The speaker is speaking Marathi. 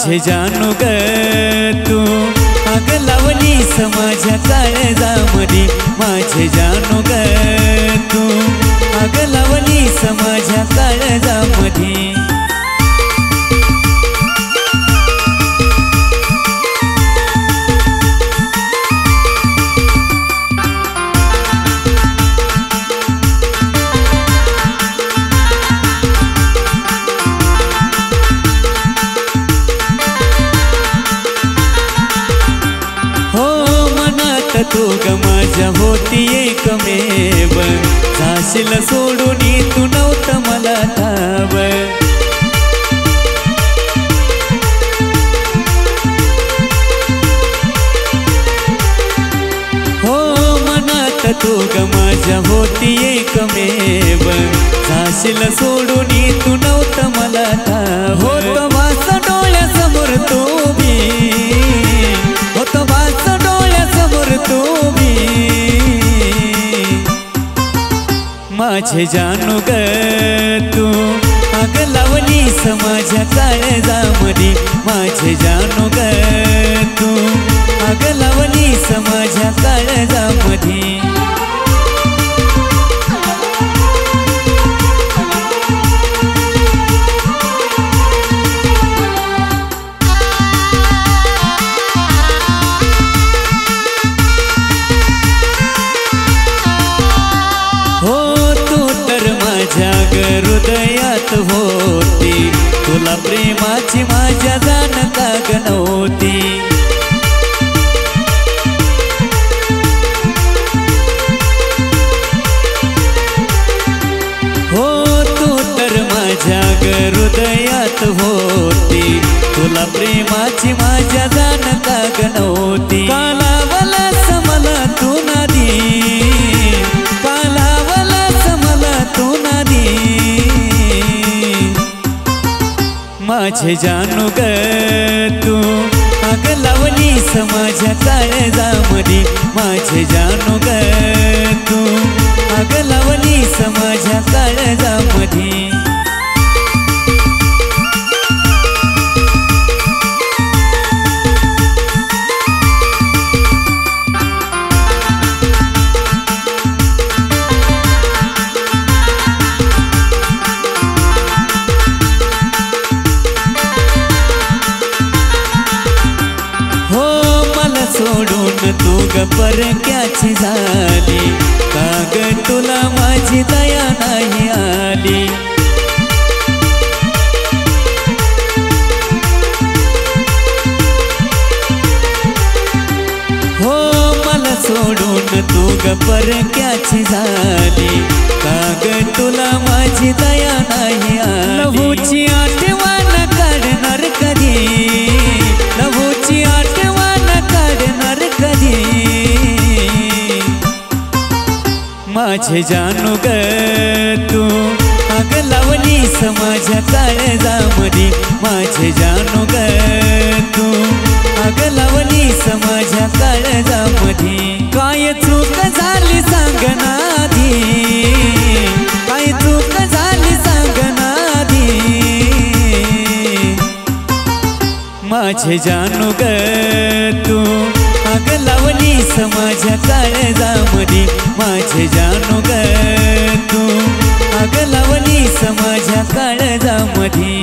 माझे जानू ग तू आग लावली माझ्या काळजामधी माझे जानू ग तू आग लावली माझ्या काळजामधी तू ग माझ्या होती एकमेव जाशील सोडून तू नव्हतं मला ठाव हो मनात तू ग माझ्या होती एकमेव जाशील सोडून तू नव्हतं मला ठाव होत वास डोळ्यासमोर तू बी होत वास डोळ्यासमोर तू बी माझे जानू ग तू आग लावली माझ्या काळजामधी माझे जानू ग तू आग लावली माझ्या काळजामधी हृदयात होती तुला प्रेमाची माझ्या जाण का ग नव्हती हो तू तर माझ्या हृदयात होती तुला प्रेमाची माझ्या जाण का ग नव्हती कालावलास मला तू नादी कालावलास मला तू नादी माझे जानू ग तू आग लावली माझ्या काळजामधी माझे जानू ग तू आग लावली माझ्या काळजामधी सोडून तू ग परक्याची झाली का ग तुला माझी दया नाही आली हो मला सोडून तू ग परक्याची झाली का ग तुला माझी दया नाही आली लहूची आठवण काढणार कधी लहूची आठवण काढणार कधी माझे जानू ग तू आग लावली माझ्या काळजामधी माझे जानू ग तू आग लावली माझ्या काळजामधी काय चूक झाली सांगना आधी काय चूक झाली सांगना आधी माझे जानू ग तू आग लावली माझ्या काळजामधी माझे जानू ग तू आग लावली माझ्या काळजामधी